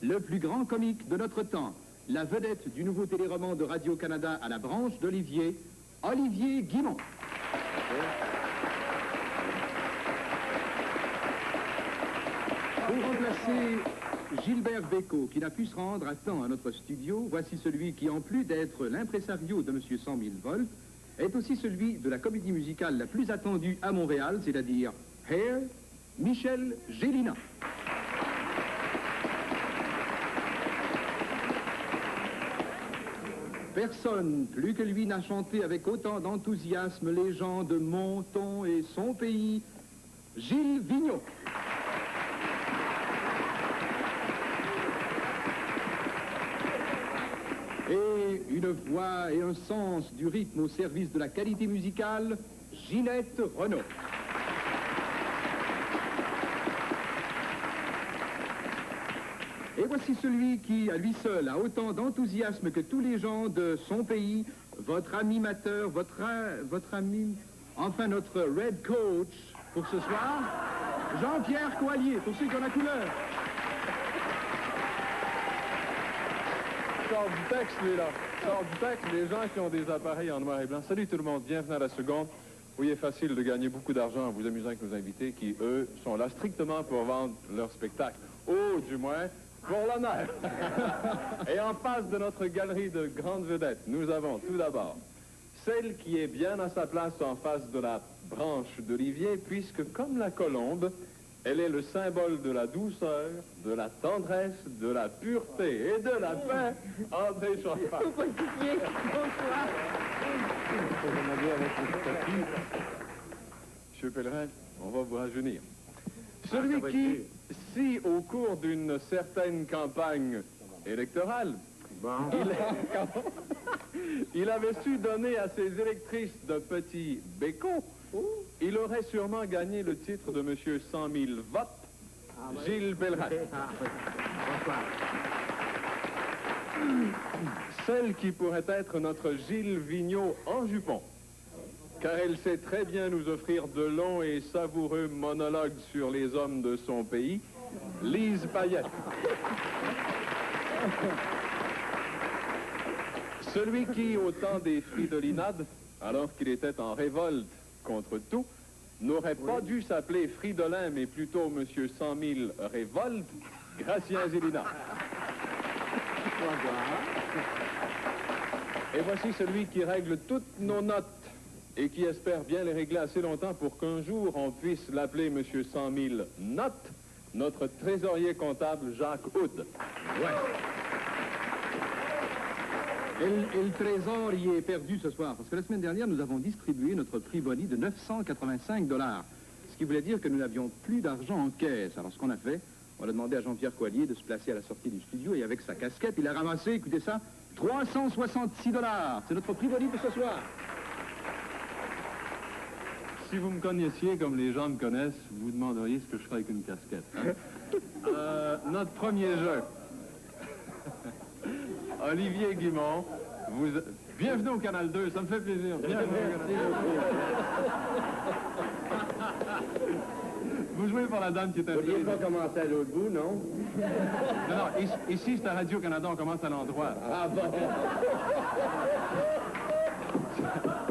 le plus grand comique de notre temps, la vedette du nouveau téléroman de Radio-Canada à la branche d'Olivier, Olivier Guimont. Pour remplacer Gilbert Bécaud, qui n'a pu se rendre à temps à notre studio, voici celui qui, en plus d'être l'impresario de Monsieur 100 000 volts, est aussi celui de la comédie musicale la plus attendue à Montréal, c'est-à-dire Hair, Michel Gélina. Personne plus que lui n'a chanté avec autant d'enthousiasme les gens de mon ton et son pays, Gilles Vigneault. Et une voix et un sens du rythme au service de la qualité musicale, Ginette Renaud. Et voici celui qui, à lui seul, a autant d'enthousiasme que tous les gens de son pays, votre animateur, votre ami, enfin notre Red Coach pour ce soir, Jean-Pierre Coallier, pour ceux qui ont la couleur. Sort du texte, lui, là. Sort du texte, les gens qui ont des appareils en noir et blanc. Salut tout le monde, bienvenue à la seconde. Oui, il est facile de gagner beaucoup d'argent en vous amusant avec nos invités qui, eux, sont là strictement pour vendre leur spectacle. Ou, du moins, pour l'honneur. Et en face de notre galerie de grandes vedettes, nous avons tout d'abord celle qui est bien à sa place en face de la branche d'Olivier, puisque, comme la colombe, elle est le symbole de la douceur, de la tendresse, de la pureté et de la paix. André Champagne. Bonsoir. Monsieur Pellerin, on va vous rajeunir. Celui qui, si au cours d'une certaine campagne électorale, il avait su donner à ses électrices de petits bécots, il aurait sûrement gagné le titre de Monsieur 100 000 votes, Gilles Pellerin. Bonsoir. Celle qui pourrait être notre Gilles Vigneault en jupon, car elle sait très bien nous offrir de longs et savoureux monologues sur les hommes de son pays, Lise Payette. Celui qui, au temps des Fridolinades, alors qu'il était en révolte contre tout, n'aurait pas dû s'appeler Fridolin, mais plutôt Monsieur 100 000 Révolte, Gracien Zélina. Et voici celui qui règle toutes nos notes et qui espère bien les régler assez longtemps pour qu'un jour on puisse l'appeler Monsieur 100 000 Notes, notre trésorier comptable Jacques Houd. Ouais. Et le trésor y est perdu ce soir, parce que la semaine dernière, nous avons distribué notre prix boni de 985 $. Ce qui voulait dire que nous n'avions plus d'argent en caisse. Alors ce qu'on a fait, on a demandé à Jean-Pierre Coallier de se placer à la sortie du studio, et avec sa casquette, il a ramassé, écoutez ça, 366 $. C'est notre prix boni de ce soir. Si vous me connaissiez comme les gens me connaissent, vous vous demanderiez ce que je ferais avec une casquette. Hein? Notre premier jeu. Olivier Guimont, bienvenue au Canal 2, ça me fait plaisir. Bienvenue au Canal 2. Vous jouez pour la dame qui est installée. Vous ne vouliez pas commencer à l'autre bout, non? Non, ici c'est à Radio-Canada, on commence à l'endroit. Ah bon?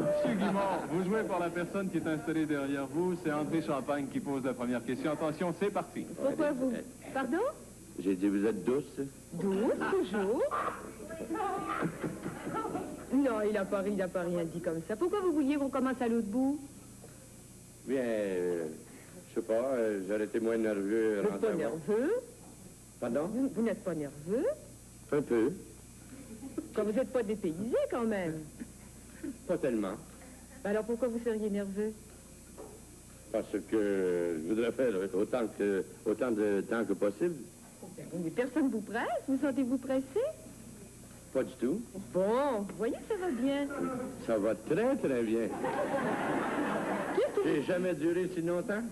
Monsieur Guimont, vous jouez pour la personne qui est installée derrière vous, c'est André Champagne qui pose la première question. Attention, c'est parti. Pourquoi vous? Pardon? J'ai dit, vous êtes douce? Douce, toujours? Non, il n'a pas rien dit comme ça. Pourquoi vous vouliez qu'on commence à l'autre bout? Bien, je sais pas, j'aurais été moins nerveux. Vous n'êtes pas nerveux? Pardon? Vous n'êtes pas nerveux? Un peu. Quand vous n'êtes pas dépaysé, quand même. Pas tellement. Alors pourquoi vous seriez nerveux? Parce que je voudrais faire autant de temps que possible. Ben, mais personne vous presse? Vous sentez-vous pressé? Pas du tout. Bon, vous voyez, ça va bien. Ça va très, très bien. Qu'est-ce que J'ai jamais duré si longtemps.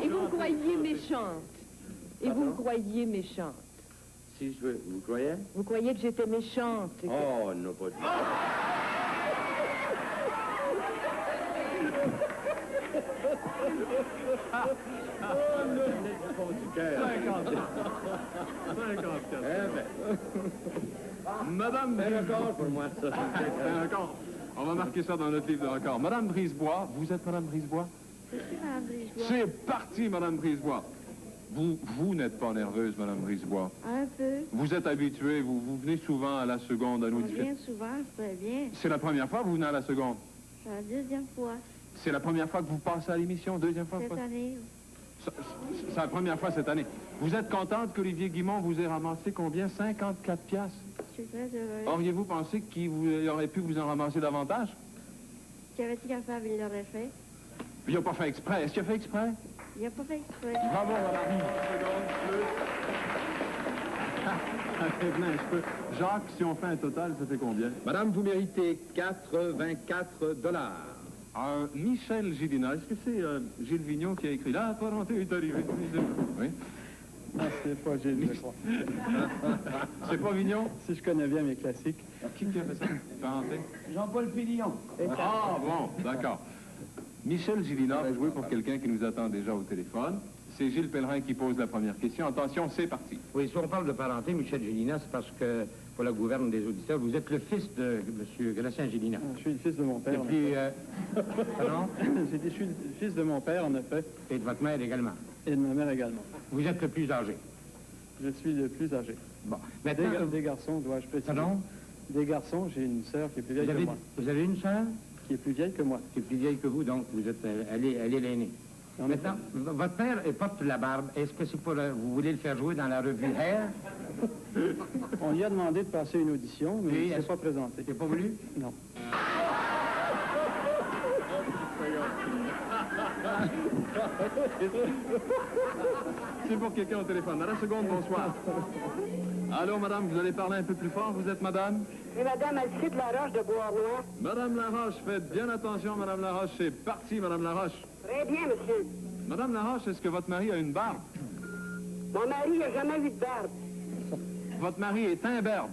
Et vous me croyez méchante? Et vous me croyez méchante? Si je veux, vous croyez? Vous croyez que j'étais méchante? Oh, non, pas du tout. fond du cœur. 54. Eh ben, Madame c'est un Brisebois. record pour moi, ça. C'est un record. On va marquer ça dans notre livre de record. Madame Brisebois, vous êtes Madame Brisebois? C'est parti, Madame Brisebois. Vous n'êtes pas nerveuse, Madame Brisebois. Un peu. Vous êtes habituée, vous venez souvent à la seconde à nous On vient souvent, c'est très bien. C'est la première fois que vous venez à la seconde? C'est la deuxième fois C'est la première fois que vous passez à l'émission? Deuxième fois? cette année. C'est la première fois cette année. Vous êtes contente qu'Olivier Guimond vous ait ramassé combien? 54 piastres? Je suis très heureuse. Auriez-vous pensé qu'il aurait pu vous en ramasser davantage? Qu'avait-il à faire, il l'aurait fait. Il n'a pas fait exprès. Est-ce qu'il a fait exprès? Il n'a pas fait exprès. Bravo, madame. Maintenant, je peux. Jacques, si on fait un total, ça fait combien? Madame, vous méritez 84 $. Michel Gélina, est-ce que c'est Gilles Vignon qui a écrit La parenté est arrivée? Oui. Non, c'est pas Gilles, je crois. C'est pas Vignon? Si je connais bien mes classiques. Qui a fait ça? Parenté? Jean-Paul Pillon. Ah, bon, d'accord. Michel Gélina va jouer pour quelqu'un qui nous attend déjà au téléphone. C'est Gilles Pellerin qui pose la première question. Attention, c'est parti. Oui, si on parle de parenté, Michel Gélina, c'est parce que, pour la gouverne des auditeurs, vous êtes le fils de M. Gratien Gélina. Je suis le fils de mon père. Et puis, pardon? Je suis le fils de mon père, en effet, Et de votre mère également. et de ma mère également. Vous êtes le plus âgé. Je suis le plus âgé. Bon. Maintenant, Des garçons, dois-je préciser. pardon? Des garçons, j'ai une sœur qui est plus vieille que moi. Vous avez une sœur Qui est plus vieille que moi. qui est plus vieille que vous, donc vous êtes, elle est l'aînée. En Maintenant, votre père porte la barbe. Est-ce que c'est pour vous voulez le faire jouer dans la revue Air? On lui a demandé de passer une audition, mais Oui, il ne est-ce- s'est pas présenté. C'est pas voulu? Non. C'est pour quelqu'un au téléphone. À la seconde, bonsoir. Allô, madame, vous allez parler un peu plus fort, vous êtes madame? C'est Madame Alcide Laroche de Bois-Noir. Madame Laroche, faites bien attention, Madame Laroche. C'est parti, Madame Laroche. Très bien, monsieur. Madame Laroche, est-ce que votre mari a une barbe? Mon mari n'a jamais eu de barbe. Votre mari est imberbe.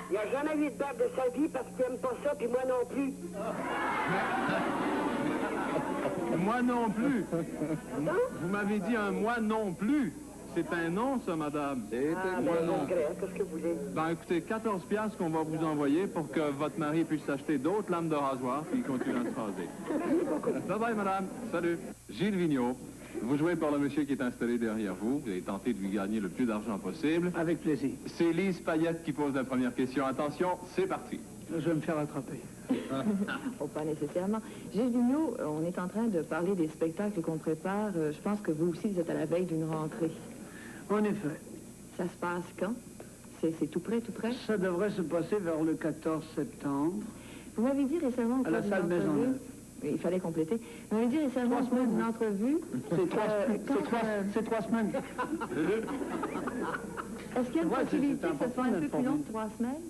Il n'a jamais eu de barbe de sa vie parce qu'il n'aime pas ça, puis moi non plus. Moi non plus. Vous m'avez dit un moi non plus. C'est un nom, ça, madame. Moi non. Qu'est-ce que vous voulez? Ben, écoutez, 14 piastres qu'on va vous envoyer pour que votre mari puisse acheter d'autres lames de rasoir puis continue à se raser. Bye bye, madame. Salut. Gilles Vigneault, vous jouez pour le monsieur qui est installé derrière vous. Vous avez tenté de lui gagner le plus d'argent possible. Avec plaisir. C'est Lise Payette qui pose la première question. Attention, c'est parti. Je vais me faire attraper. Oh, pas nécessairement. Gilles Vigneault, on est en train de parler des spectacles qu'on prépare. Je pense que vous aussi, vous êtes à la veille d'une rentrée. En effet, Ça se passe quand? C'est tout près, tout près? ça devrait se passer vers le 14 septembre. Vous m'avez dit récemment... au À la cours salle d'une entrevue- Maisonneuve. Oui, il fallait compléter. Vous m'avez dit récemment, au cours d'une entrevue... C'est 3 semaines. Est-ce qu'il y a une Ouais, c'est possibilité que ce important soit un peu d'être plus long formé. que 3 semaines?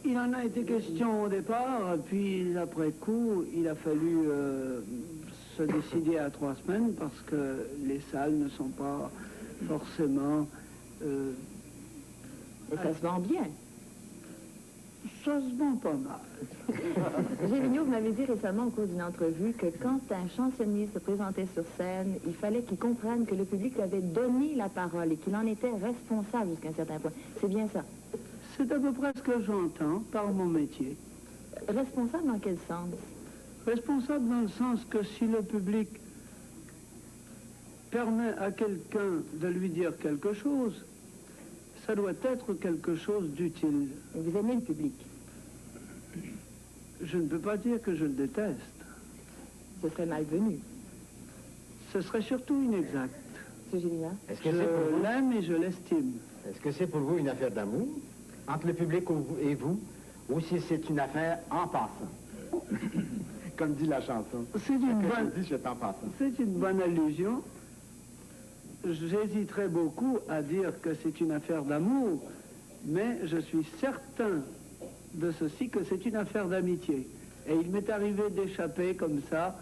Il en a été question au départ, puis après coup, il a fallu se décider à 3 semaines parce que les salles ne sont pas forcément... Et ça se vend bien. ça se vend pas mal. Gilles Vigneault, vous m'avez dit récemment au cours d'une entrevue que quand un chansonnier se présentait sur scène, il fallait qu'il comprenne que le public lui avait donné la parole et qu'il en était responsable jusqu'à un certain point. C'est bien ça. C'est à peu près ce que j'entends par mon métier. Responsable dans quel sens? Responsable dans le sens que si le public permet à quelqu'un de lui dire quelque chose, ça doit être quelque chose d'utile. Et vous aimez le public. Je ne peux pas dire que je le déteste. Ce serait malvenu. Ce serait surtout inexact. C'est génial. Est-ce que c'est pour Je vous? l'aime et je l'estime. Est-ce que c'est pour vous une affaire d'amour entre le public et vous, ou si c'est une affaire en passant? Comme dit la chanson. C'est une bonne, Je t'en passant. c'est une bonne allusion. J'hésiterais beaucoup à dire que c'est une affaire d'amour, mais je suis certain de ceci que c'est une affaire d'amitié. Et il m'est arrivé d'échapper comme ça,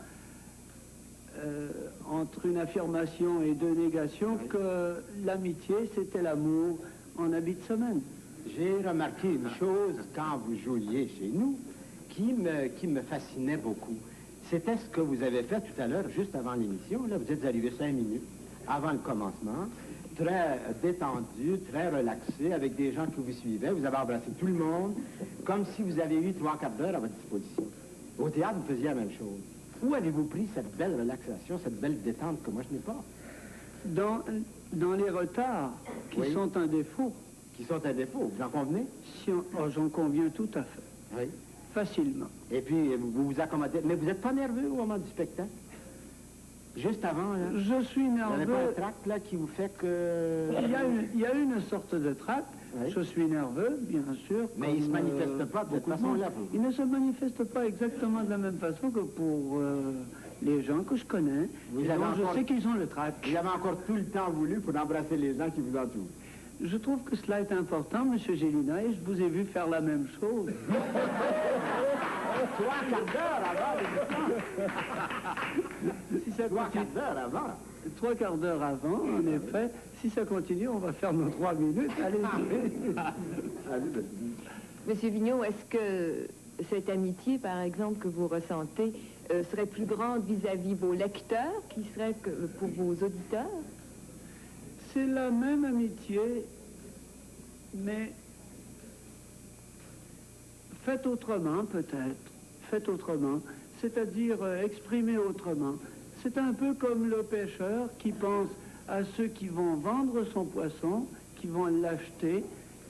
entre une affirmation et deux négations, que l'amitié, c'était l'amour en habit de semaine. J'ai remarqué une chose quand vous jouiez chez nous qui me fascinait beaucoup. C'était ce que vous avez fait tout à l'heure, juste avant l'émission. Là, vous êtes arrivé 5 minutes avant le commencement, très détendu, très relaxé, avec des gens qui vous suivaient. Vous avez embrassé tout le monde, comme si vous avez eu 3/4 d'heure à votre disposition. Au théâtre, vous faisiez la même chose. Où avez-vous pris cette belle relaxation, cette belle détente que moi je n'ai pas? Dans les retards, qui Oui. sont un défaut, Qui sont un défaut, vous en convenez? j'en conviens tout à fait, Oui. facilement. Et puis, vous vous accommodez. Mais vous n'êtes pas nerveux au moment du spectacle? Juste avant, là? Je suis Vous n'avez pas nerveux. un tract, là, qui vous fait que... Il y a une sorte de trac. Oui. Je suis nerveux, bien sûr. Mais il ne se comme, manifeste pas de cette beaucoup de monde. façon-là, vous. Il ne se manifeste pas exactement de la même façon que pour les gens que je connais. Vous Et avez dont encore- je sais qu'ils ont le trac. Vous avez encore tout le temps voulu pour embrasser les gens qui vous entourent. Je trouve que cela est important, M. Gélina, et je vous ai vu faire la même chose. 3/4 d'heure avant l'émission. Si ça 3/4 continue, d'heure avant. 3/4 d'heure avant, en effet, si ça continue, on va faire nos 3 minutes. Allez-y. Allez, ben, Monsieur Vigneault, est-ce que cette amitié, par exemple, que vous ressentez, serait plus grande vis-à-vis vos lecteurs qui serait que pour vos auditeurs? C'est la même amitié, mais faite autrement peut-être, faite autrement, c'est-à-dire exprimée autrement. C'est un peu comme le pêcheur qui pense à ceux qui vont vendre son poisson, qui vont l'acheter,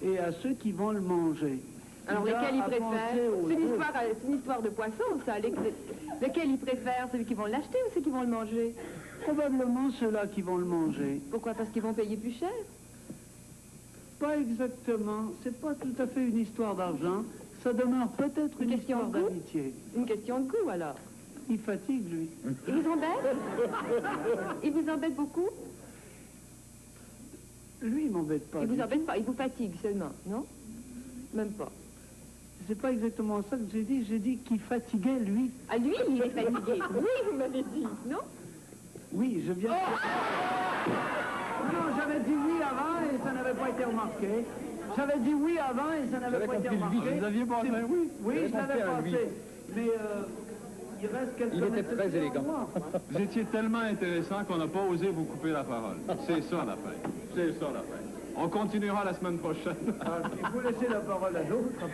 et à ceux qui vont le manger. Alors, Il a lequel il à préfère? penser aux C'est deux. une histoire de poisson, ça. Lequel il préfère? Celui qui vont l'acheter ou ceux qui vont le manger? Probablement ceux-là qui vont le manger. Pourquoi? Parce qu'ils vont payer plus cher? Pas exactement, c'est pas tout à fait une histoire d'argent, ça demeure peut-être une question histoire de goût? d'amitié. Une question de goût, alors. Il fatigue, lui. Il vous embête? Il vous embête beaucoup? Lui, il m'embête pas. Il vous du embête pas, il vous fatigue seulement, non? Même pas. C'est pas exactement ça que j'ai dit qu'il fatiguait, lui. Ah, lui, il est fatigué. Oui, vous m'avez dit, non? Oui, je viens... Non, j'avais dit oui avant et ça n'avait pas été remarqué. J'avais dit oui avant et ça n'avait pas été remarqué. Vous aviez pensé un oui? Oui, je l'avais pensé. Mais il reste quelques Il était très exceptions élégant. en moi. Vous étiez tellement intéressant qu'on n'a pas osé vous couper la parole. C'est ça l'affaire. C'est ça l'affaire. On continuera la semaine prochaine. Il faut laisser la parole à d'autres.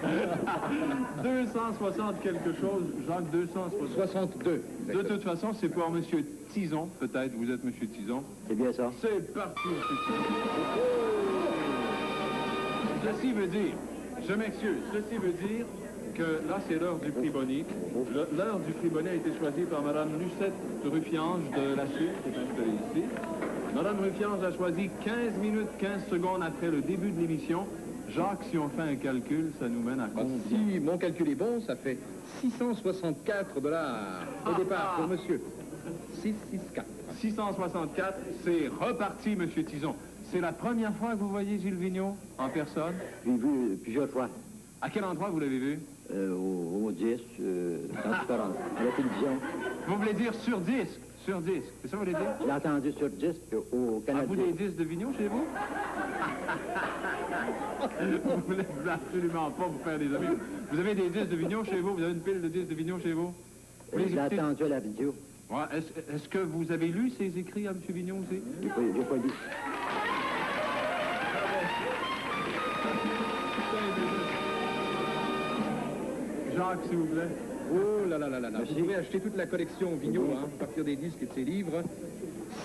260 quelque chose, Jacques, 260. 62. De toute façon, c'est pour M. Tison, peut-être. Vous êtes M. Tison. C'est bien ça. C'est parti, M. Tison. Ceci veut dire, je m'excuse, ceci veut dire que là, c'est l'heure du prix Bonny. L'heure du prix Bonny a été choisie par Mme Lucette Ruffiange de la Suisse, qui est installée ici. Mme Ruffiange a choisi 15 minutes, 15 secondes après le début de l'émission. Jacques, si on fait un calcul, ça nous mène à combien? Si mon calcul est bon, ça fait 664 $ au départ pour monsieur. 664. 664, c'est reparti, M. Tison. C'est la première fois que vous voyez Gilles Vigneault en personne? J'ai vu plusieurs fois À quel endroit vous l'avez vu? au disque, dans différentes, à la télévision. Vous voulez dire sur disque? Sur disque, c'est ça que vous voulez dire? Je l'ai entendu sur disque au Canada. Avez-vous des disques de Vigneault chez vous? Vous voulez absolument pas vous faire des amis. Vous avez des disques de Vigneault chez vous? Vous avez une pile de disques de Vigneault chez vous? Vous les Je l'ai écoutez? entendu à la vidéo. Ouais, est-ce que vous avez lu ses écrits à M. Vigneault aussi? J'ai pas lu. Jacques, s'il vous plaît. Oh là là là là là. Vous pouvez acheter toute la collection Vigneault, hein, à partir des disques et de ses livres.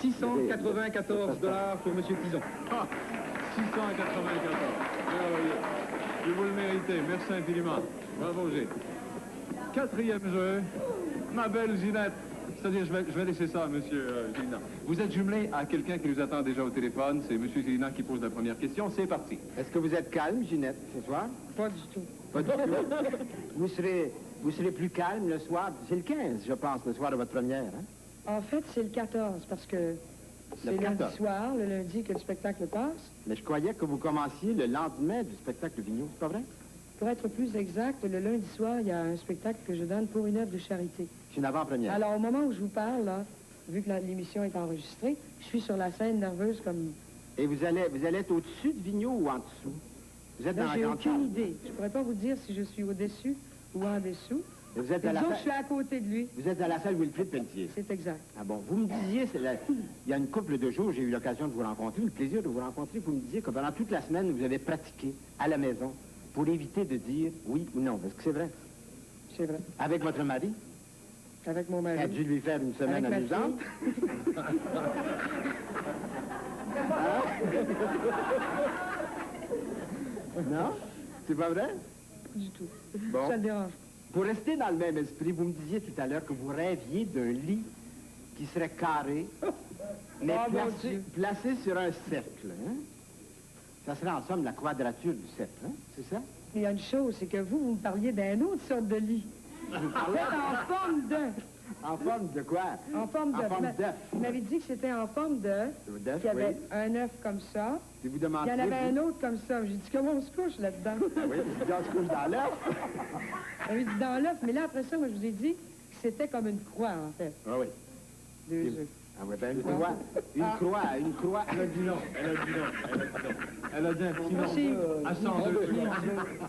694 $ pour monsieur Tison. Ah, 694. Merveilleux. Et vous le méritez. Merci infiniment. Bravo, G. Quatrième jeu. Ma belle Ginette. C'est-à-dire, je vais laisser ça à monsieur Gélina. Vous êtes jumelé à quelqu'un qui nous attend déjà au téléphone. C'est monsieur Gélina qui pose la première question. C'est parti. Est-ce que vous êtes calme, Ginette, ce soir? Pas du tout. Pas du tout. Vous serez plus calme le soir. C'est le 15, je pense, le soir de votre première. Hein? En fait, c'est le 14, parce que c'est lundi 14. soir, le lundi que le spectacle passe. Mais je croyais que vous commenciez le lendemain du spectacle Vigneault, c'est pas vrai? Pour être plus exact, le lundi soir, il y a un spectacle que je donne pour une œuvre de charité. C'est une avant-première. Alors, au moment où je vous parle, là, vu que l'émission est enregistrée, je suis sur la scène nerveuse comme... Et vous allez être au-dessus de Vigneault ou en dessous? Vous êtes dans la J'ai grande aucune salle. idée. Je ne pourrais pas vous dire si je suis au-dessus ou en dessous. Et vous êtes à la Disons que salle... je suis à côté de lui. Vous êtes à la salle Wilfrid Pelletier. C'est exact. Ah bon, vous me disiez, il y a une couple de jours, j'ai eu l'occasion de vous rencontrer, le plaisir de vous rencontrer, vous me disiez que pendant toute la semaine, vous avez pratiqué à la maison pour éviter de dire oui ou non. Est-ce que c'est vrai? C'est vrai. Avec votre mari? Avec mon Ça a mari. dû lui faire une semaine Avec ma amusante. Non? C'est pas vrai? Pas du tout. Bon. Ça te dérange. Pour rester dans le même esprit, vous me disiez tout à l'heure que vous rêviez d'un lit qui serait carré, mais Oh, mon Dieu. placé sur un cercle. Hein? Ça serait en somme la quadrature du cercle, hein? C'est ça? Il y a une chose, c'est que vous me parliez d'une autre sorte de lit. Vous En fait, en forme de... En forme de quoi? En forme de... En forme d'œuf. Vous m'avez dit que c'était en forme d'œuf, D'œuf, qu'il y avait oui. un œuf comme ça, Si vous il y demandiez... en avait vous- un autre comme ça. J'ai dit, comment on se couche là-dedans? Ah oui, on se couche dans l'œuf. J'avais dit dans l'œuf, mais là, après ça, moi, je vous ai dit que c'était comme une croix, en fait. Ah oui. Deux œufs. Ah oui, ben une croix. Une croix. Elle a dit non. Elle a dit un petit Merci. non. À 102.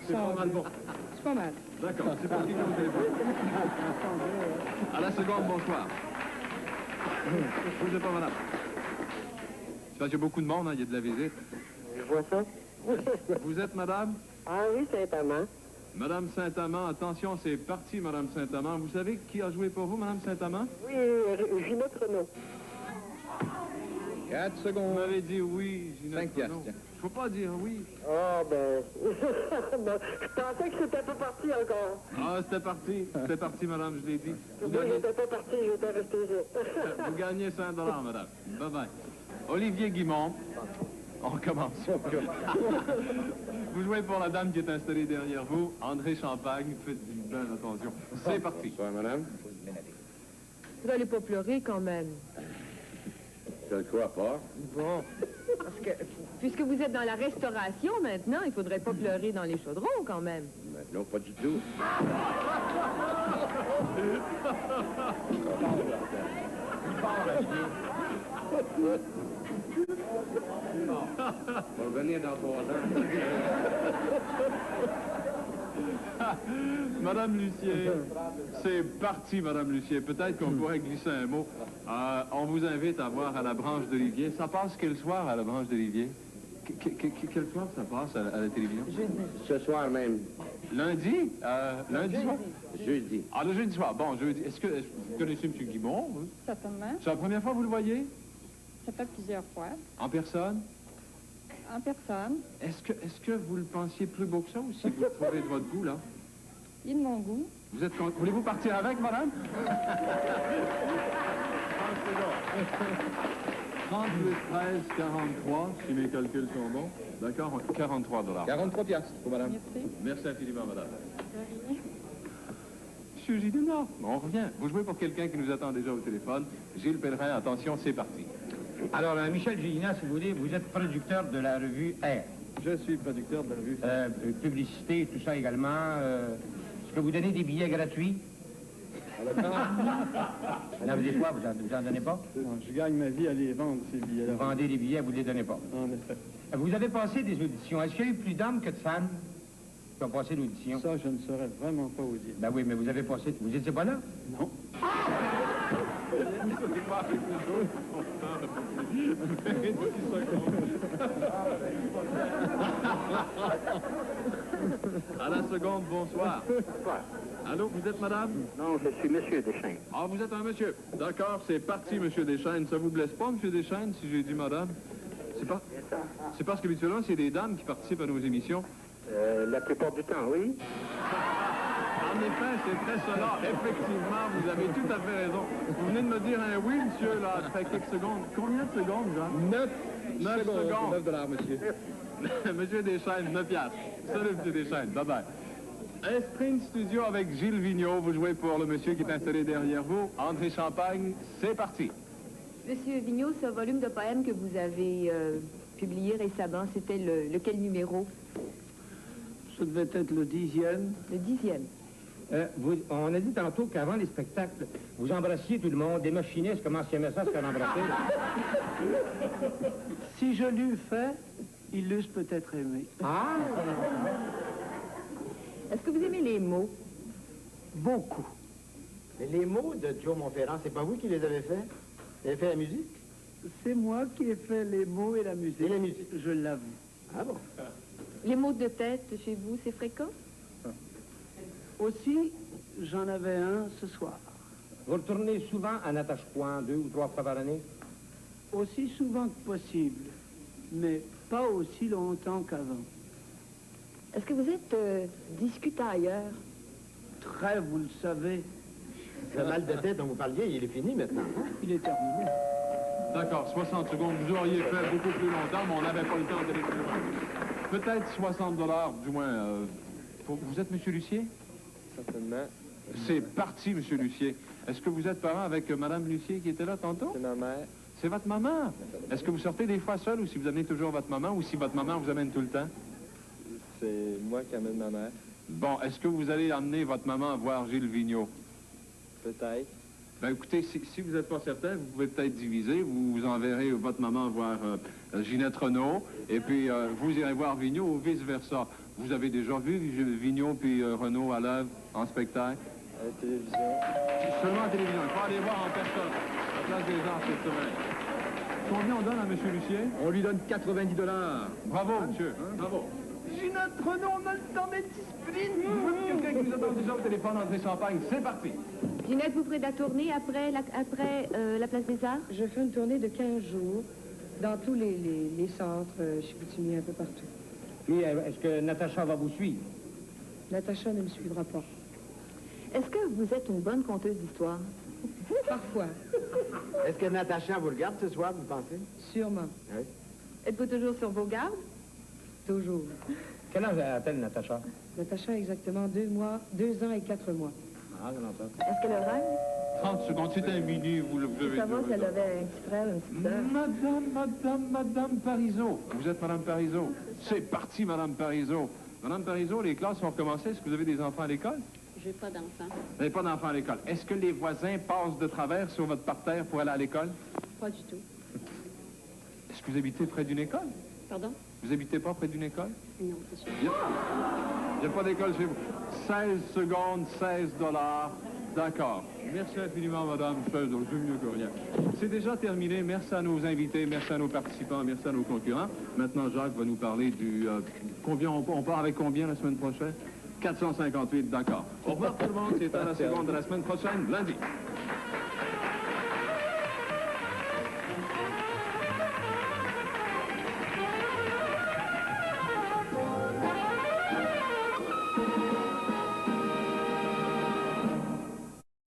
C'est pas mal bon. C'est pas mal. D'accord, c'est parti comme téléphone. À la seconde, bonsoir. Bougez pas, madame. C'est parce qu'il y a beaucoup de monde, hein, il y a de la visite. Je vois ça. Vous êtes madame? Ah oui, Saint-Amand. Madame Saint-Amand, attention, c'est parti, madame Saint-Amand. Vous savez qui a joué pour vous, madame Saint-Amand? Oui, Ginette Renaud. 4 Vous secondes. m'avez dit oui, Ginette 5 piastres, Renaud. tiens. Faut pas dire oui. Ah, ben... Bon, je pensais que c'était pas parti encore. Ah, c'était parti. C'était parti, madame, je l'ai dit. Vous Oui, gagnez, j'étais pas parti, j'étais resté ici. vous gagnez 5 $, madame. Bye-bye. Olivier Guimond. On commence. Vous jouez pour la dame qui est installée derrière vous, André Champagne. Faites bien attention. C'est parti. Bonsoir, madame. Vous n'allez pas pleurer quand même. Je ne crois pas. Bon. Parce que, puisque vous êtes dans la restauration maintenant, il ne faudrait pas pleurer dans les chaudrons quand même. Non, pas du tout. On va revenir dans 3 ans. Madame Lucier, c'est parti, Madame Lucier. Peut-être qu'on pourrait glisser un mot. On vous invite à voir à la branche d'Olivier. Ça passe quel soir à la branche d'Olivier? Quel soir ça passe à la télévision? Ce soir même. Lundi? Lundi soir? Jeudi. Ah, le jeudi soir. Bon, jeudi. Est-ce que vous connaissez M. Guimond? Vous? Certainement. C'est la première fois que vous le voyez? Ça fait plusieurs fois. En personne? En personne. Est-ce que vous le pensiez plus beau que ça ou si vous le trouvez de votre goût, là? Il de mon goût. Vous êtes content? Voulez-vous partir avec, madame? 30 plus 13, 43, si mes calculs sont bons. D'accord, 43 $. 43 piastres pour madame. Merci. Merci infiniment, madame. Monsieur Gilles, on revient. Vous jouez pour quelqu'un qui nous attend déjà au téléphone. Gilles Pellerin, attention, c'est parti. Alors, Michel Gélina, si vous voulez, vous êtes producteur de la revue R. Je suis producteur de la revue. Publicité, tout ça également. Est-ce que vous donnez des billets gratuits? Alors, des fois, vous en donnez pas? Non, je gagne ma vie à les vendre, ces billets-là. Vous vendez des billets, vous ne les donnez pas. En effet. Vous avez passé des auditions. Est-ce qu'il y a eu plus d'hommes que de femmes qui ont passé l'audition? Ça, je ne saurais vraiment pas vous dire. Ben oui, mais vous avez passé... Vous n'étiez pas là? Non. À la seconde, bonsoir. Bonsoir. Allô, vous êtes madame? Non, je suis Monsieur Deschaines. Ah, vous êtes un monsieur. D'accord, c'est parti, monsieur Deschaines. Ça vous blesse pas, monsieur Deschaines, si j'ai dit madame? C'est parce qu'habituellement, c'est des dames qui participent à nos émissions. La plupart du temps, oui. En effet, c'est très sonore. Effectivement, vous avez tout à fait raison. Vous venez de me dire un oui, monsieur, là, après quelques secondes. Combien de secondes, Jean? 9 secondes. 9 $, monsieur. Monsieur Deschaines, 9 piastres. Salut, monsieur Deschaines. Bye-bye. Sprint Studio avec Gilles Vigneault. Vous jouez pour le monsieur qui est installé derrière vous. André Champagne, c'est parti. Monsieur Vigneault, ce volume de poèmes que vous avez publié récemment, c'était lequel numéro? Ça devait être le 10e. Le 10e. On a dit tantôt qu'avant les spectacles, vous embrassiez tout le monde. Des machinistes, comment s'y aimait ça, se faire embrasser? Si je l'eus fait, il l'eussent peut-être aimé. Ah! Est-ce que vous aimez les mots? Beaucoup. Mais les mots de Joe Monferrand, c'est pas vous qui les avez faits? Vous avez fait la musique? C'est moi qui ai fait les mots et la musique. Et la musique? Je l'avoue. Ah bon? Les mots de tête chez vous, c'est fréquent? Aussi, j'en avais un ce soir. Vous retournez souvent à Natashquan, 2 ou 3 fois par année? Aussi souvent que possible, mais pas aussi longtemps qu'avant. Est-ce que vous êtes discutailleur? Très, vous le savez. Le mal de tête dont vous parliez, il est fini maintenant. Il est terminé. D'accord, 60 secondes. Vous auriez fait beaucoup plus longtemps, mais on n'avait pas le temps d'aller plus loin. Peut-être 60 $, du moins. Vous êtes M. Lucier? Certainement. C'est parti, M. Lucier. Est-ce que vous êtes parent avec Mme Lucier qui était là tantôt? C'est ma mère. C'est votre maman? Est-ce que vous sortez des fois seul ou si vous amenez toujours votre maman ou si votre maman vous amène tout le temps? C'est moi qui amène ma mère. Bon, est-ce que vous allez amener votre maman voir Gilles Vigneault? Peut-être. Ben écoutez, si vous n'êtes pas certain, vous pouvez peut-être diviser. Vous enverrez votre maman voir Ginette Renault, et puis vous irez voir Vigneault ou vice-versa. Vous avez déjà vu Vigneault puis Renault à l'œuvre, en spectacle? À la télévision. Seulement à la télévision. Il faut aller voir en personne, à la place des gens cette semaine. Combien on donne à M. Lucier? On lui donne 90 $. Bravo, monsieur. Bravo. Ginette Renault, on a le temps d'être discipline. Quelqu'un qui nous attend déjà au téléphone, André Champagne. C'est parti. Ginette, vous ferez de la tournée après la Place des Arts? Je fais une tournée de 15 jours dans tous les centres Chicoutimi, un peu partout. Puis, est-ce que Natacha va vous suivre? Natacha ne me suivra pas. Est-ce que vous êtes une bonne conteuse d'histoire? Parfois. Est-ce que Natacha vous regarde ce soir, vous pensez? Sûrement. Oui. Êtes-vous toujours sur vos gardes? Toujours. Quel âge a-t-elle, Natacha? Natacha a exactement 2 ans et 4 mois. Ah, je l'entends. Est-ce qu'elle rêve? 30 secondes, c'est un mini, vous devez... Savoir si elle avait un petit frère, une petite sœur. Madame Parizeau. Vous êtes Madame Parizeau. C'est parti, Madame Parizeau. Madame Parizeau, les classes ont recommencé. Est-ce que vous avez des enfants à l'école? J'ai pas d'enfant. Vous n'avez pas d'enfants à l'école. Est-ce que les voisins passent de travers sur votre parterre pour aller à l'école? Pas du tout. Est-ce que vous habitez près d'une école? Pardon? Vous habitez pas près d'une école? Non, c'est sûr. Il n'y a pas d'école chez vous. 16 secondes, 16 $. D'accord. Merci infiniment, madame. C'est mieux que rien. C'est déjà terminé. Merci à nos invités, merci à nos participants, merci à nos concurrents. Maintenant, Jacques va nous parler du... combien on part avec combien la semaine prochaine? 458, d'accord. Au revoir tout le monde. C'est à la seconde de la semaine prochaine, lundi.